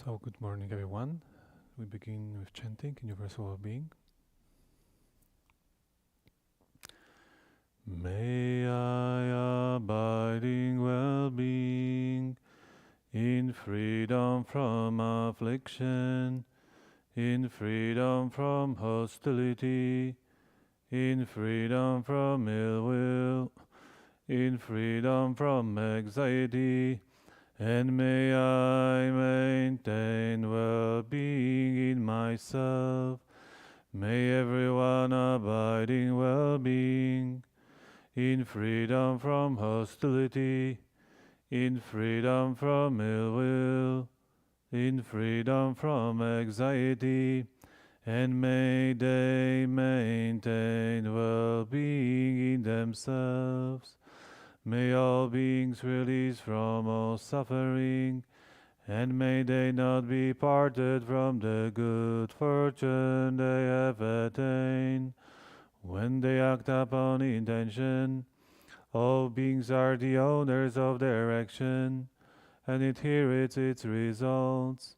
So, good morning, everyone. We begin with chanting Universal Well-Being. May I abide in well-being, in freedom from affliction, in freedom from hostility, in freedom from ill will, in freedom from anxiety, and may I maintain well-being in myself. May everyone abide in well-being, in freedom from hostility, in freedom from ill will, in freedom from anxiety, and may they maintain well-being in themselves. May all beings release from all suffering, and may they not be parted from the good fortune they have attained. When they act upon intention, all beings are the owners of their action, and it inherits its results.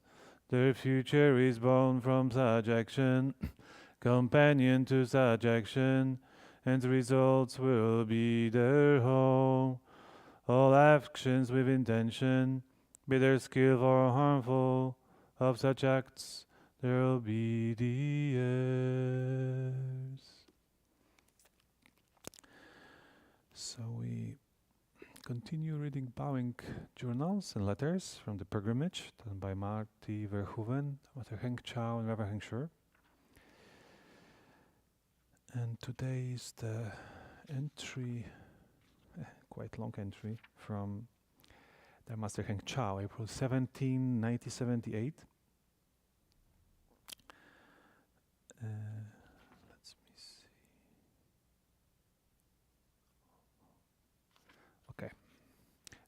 Their future is born from such action, companion to such action, and results will be their home. All actions with intention, be they skillful or harmful, of such acts there will be the heirs. So we continue reading bowing journals and letters from the pilgrimage done by Marty Verhoeven, Mother Heng Chao, and Rabbi Heng Shure. And today is the entry, quite long entry, from the Master Heng Chao, April 17, 1978. Let me see. Okay.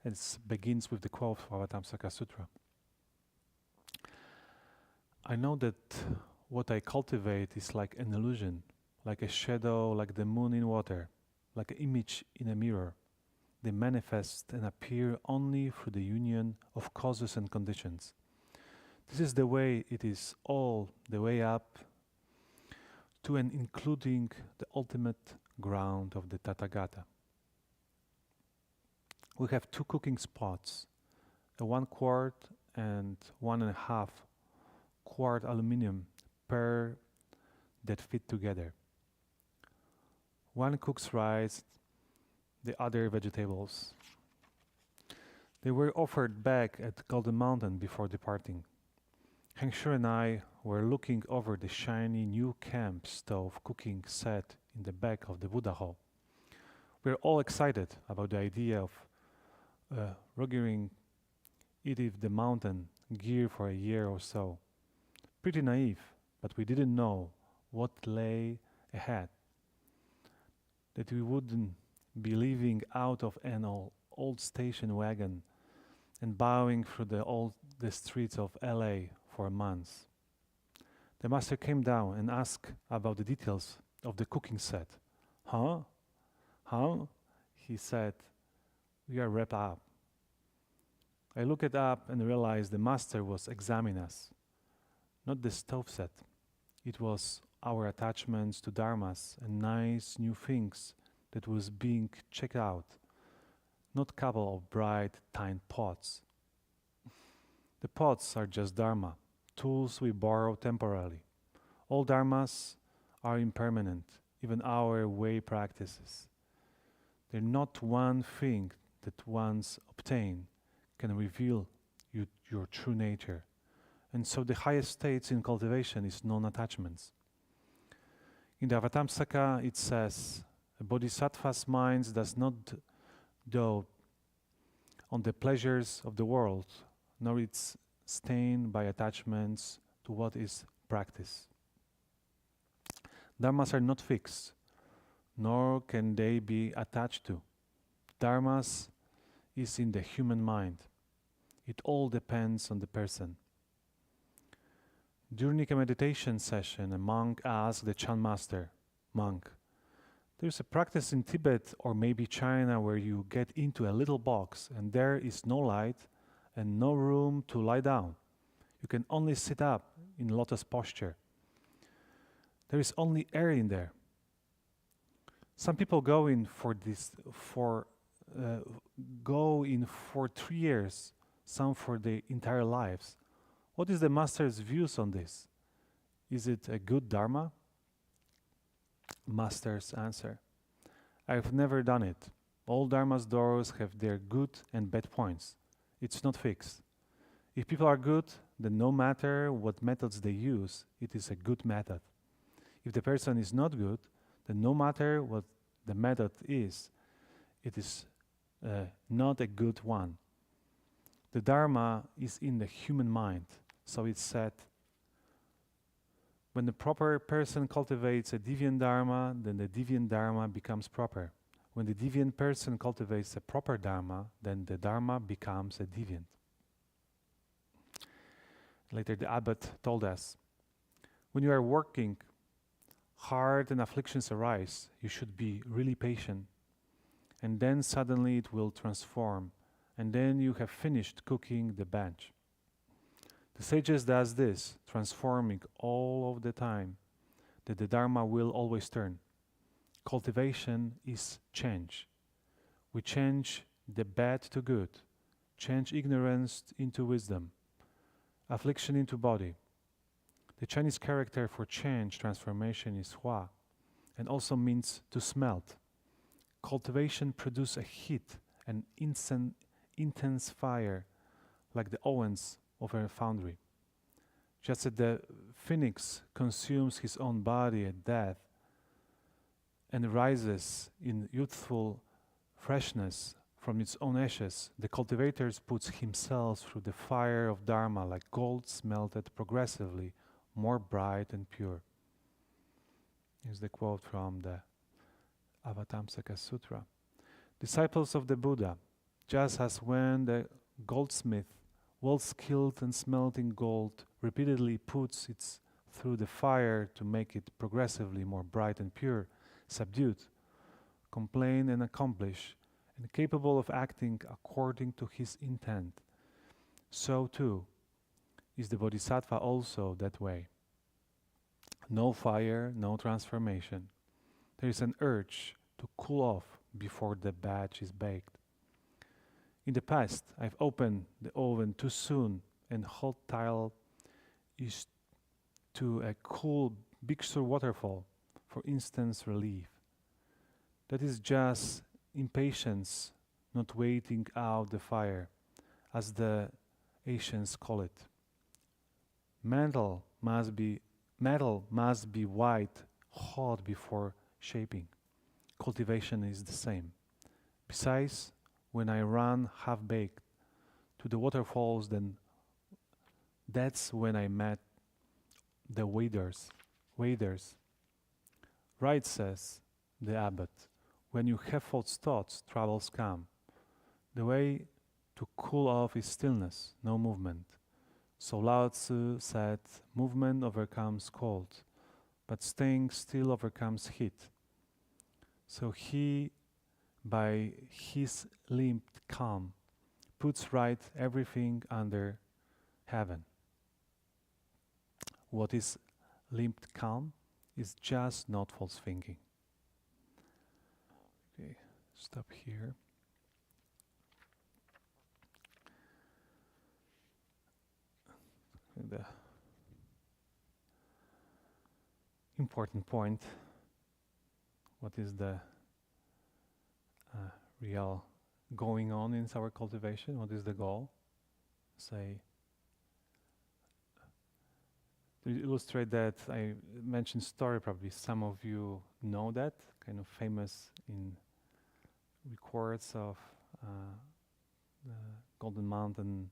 It begins with the quote from Avatamsaka Sutra. I know that what I cultivate is like an illusion, like a shadow, like the moon in water, like an image in a mirror. They manifest and appear only through the union of causes and conditions. This is the way it is all the way up to and including the ultimate ground of the Tathagata. We have two cooking spots, a 1 quart and 1.5 quart aluminum pair that fit together. One cooks rice, the other vegetables. They were offered back at Golden Mountain before departing. Heng Shure and I were looking over the shiny new camp stove cooking set in the back of the Buddha hall. We were all excited about the idea of ruggering it if the mountain gear for a year or so. Pretty naive, but we didn't know what lay ahead. That we wouldn't be living out of an old station wagon and bowing through the streets of LA for months. The master came down and asked about the details of the cooking set. Huh? He said, we are wrapped up. I looked up and realized the master was examining us. Not the stove set. It was our attachments to dharmas and nice new things that was being checked out, not couple of bright tin pots. The pots are just dharma, tools we borrow temporarily. All dharmas are impermanent, even our way practices. They're not one thing that once obtained can reveal your true nature. And so the highest states in cultivation is non-attachments. In the Avatamsaka it says, a bodhisattva's mind does not dwell on the pleasures of the world, nor it's stained by attachments to what is practice. Dharmas are not fixed, nor can they be attached to. Dharmas is in the human mind. It all depends on the person. During a meditation session, a monk asked the Chan master, "Monk, there's a practice in Tibet or maybe China where you get into a little box and there is no light and no room to lie down. You can only sit up in lotus posture. There is only air in there. Some people go in for 3 years, some for their entire lives. What is the master's views on this? Is it a good dharma? Master's answer: I've never done it. All dharma's doors have their good and bad points. It's not fixed. If people are good, then no matter what methods they use, it is a good method. If the person is not good, then no matter what the method is, it is not a good one. The dharma is in the human mind. So it's said, when the proper person cultivates a deviant dharma, then the deviant dharma becomes proper. When the deviant person cultivates a proper dharma, then the dharma becomes a deviant. Later the abbot told us, when you are working hard and afflictions arise, you should be really patient. And then suddenly it will transform. And then you have finished cooking the bench. The sages does this, transforming all of the time, that the dharma will always turn. Cultivation is change. We change the bad to good, change ignorance into wisdom, affliction into body. The Chinese character for change, transformation is hua, and also means to smelt. Cultivation produces a heat, an intense fire, like the ovens of a foundry. Just as the phoenix consumes his own body at death and rises in youthful freshness from its own ashes, the cultivator puts himself through the fire of dharma like gold smelted progressively, more bright and pure. Here's the quote from the Avatamsaka Sutra. Disciples of the Buddha, just as when the goldsmith, well skilled in smelting gold, repeatedly puts it through the fire to make it progressively more bright and pure, subdued, complain and accomplish, and capable of acting according to his intent, so too is the Bodhisattva also that way. No fire, no transformation. There is an urge to cool off before the batch is baked. In the past, I've opened the oven too soon and hot tile is to a cool Bhikshu waterfall for instant relief. That is just impatience, not waiting out the fire, as the Asians call it. Metal must be white hot before shaping. Cultivation is the same. Besides, when I run half-baked to the waterfalls, then that's when I met the waders. Right, says the abbot, when you have false thoughts, troubles come. The way to cool off is stillness, no movement. So Lao Tzu said, movement overcomes cold, but staying still overcomes heat. So he, by his limped calm, puts right everything under heaven. What is limped calm is just not false thinking. Okay, stop here. The important point, what is the real going on in our cultivation? What is the goal? Say, to illustrate that, I mentioned story, probably some of you know that, kind of famous in records of the Golden Mountain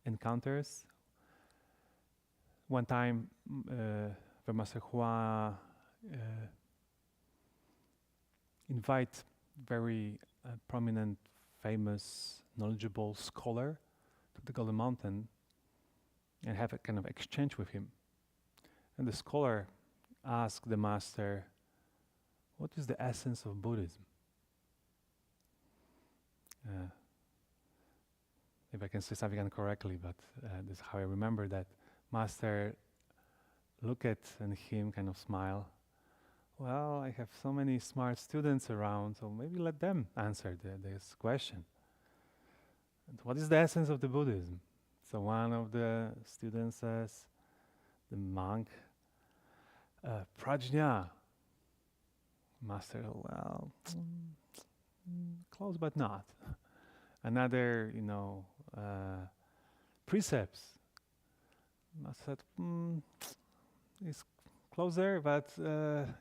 encounters. One time, the Master Hua invite very prominent, famous, knowledgeable scholar to the Golden Mountain and have a kind of exchange with him. And the scholar asked the master, what is the essence of Buddhism? if I can say something incorrectly, but this is how I remember that Master look at and him kind of smile. Well, I have so many smart students around, so maybe let them answer this question. And what is the essence of the Buddhism? So one of the students says, the monk, prajna. Master, well, close but not. Another, precepts. Master said, it's closer, but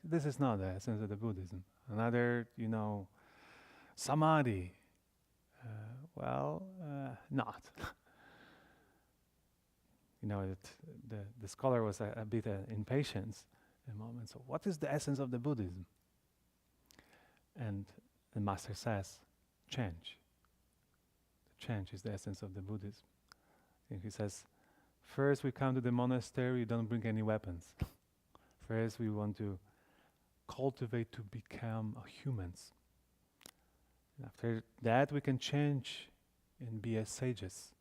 this is not the essence of the Buddhism. Another, samadhi. Not. The scholar was a bit impatient in a moment. So what is the essence of the Buddhism? And the master says, change. Change is the essence of the Buddhism. And he says, first we come to the monastery, you don't bring any weapons. First we want to cultivate to become humans. And after that we can change and be as sages.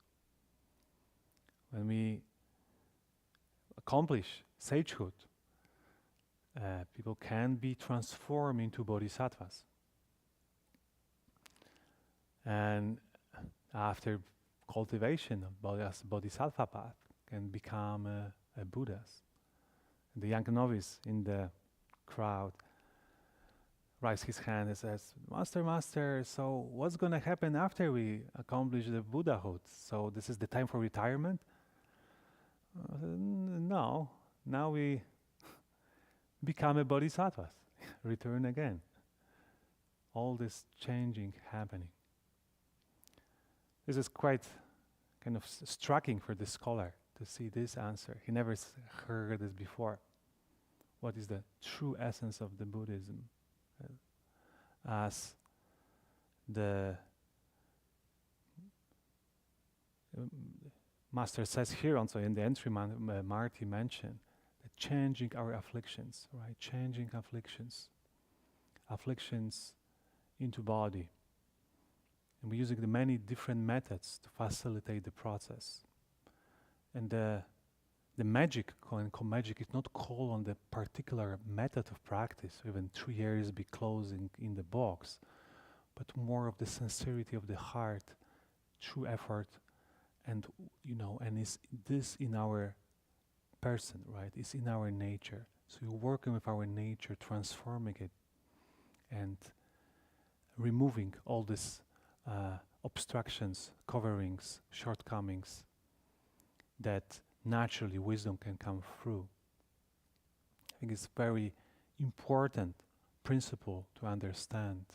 When we accomplish sagehood, people can be transformed into bodhisattvas. And after cultivation of bodhisattva path, can become a Buddhas. The young novice in the crowd raises his hand and says, Master, so what's going to happen after we accomplish the Buddhahood? So this is the time for retirement? No, now we become a bodhisattvas, return again. All this changing happening. This is quite kind of striking for the scholar to see this answer. He never heard this before. What is the true essence of the Buddhism? As the Master says here also in the entry Marty mentioned, that changing our afflictions, right? Changing afflictions into body. And we're using the many different methods to facilitate the process. And the magic, magic is not called on the particular method of practice, even 3 years be closing in the box, but more of the sincerity of the heart, true effort, and and is this in our person, right? It's in our nature. So you're working with our nature, transforming it, and removing all these obstructions, coverings, shortcomings that naturally wisdom can come through. I think it's very important principle to understand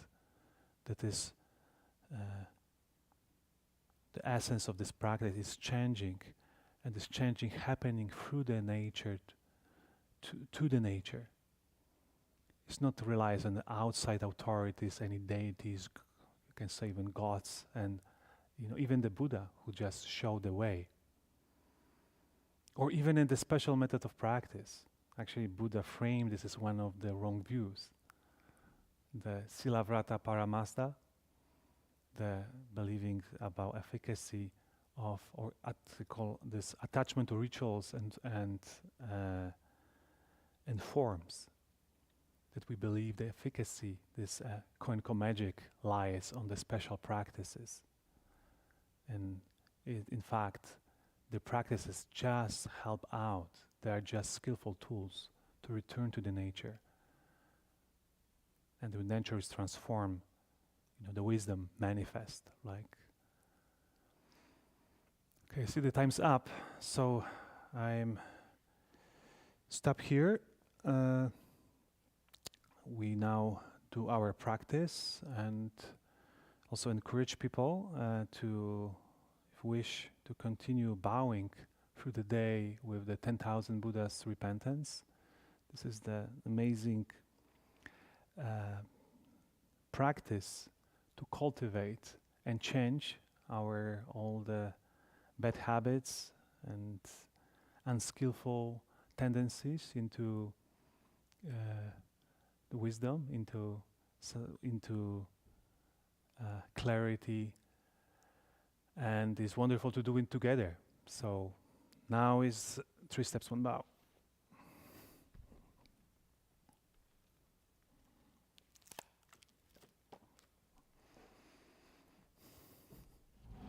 that is the essence of this practice is changing, and this changing happening through the nature to the nature. It's not relies on the outside authorities, any deities, you can say even gods, and even the Buddha who just showed the way. Or even in the special method of practice. Actually, Buddha framed this as one of the wrong views. The Silavrata Paramasta, the believing about efficacy of, or call this attachment to rituals and forms. That we believe the efficacy, this Koenko magic, lies on the special practices. And in fact, the practices just help out. They are just skillful tools to return to the nature. And the nature is transformed, the wisdom manifest. Okay, I see the time's up, so I'm stop here. We now do our practice and also encourage people to, if wish, to continue bowing through the day with the 10,000 Buddhas repentance. This is the amazing practice to cultivate and change all the bad habits and unskillful tendencies into the wisdom, into clarity and it's wonderful to do it together. So now is 3 steps, 1 bow.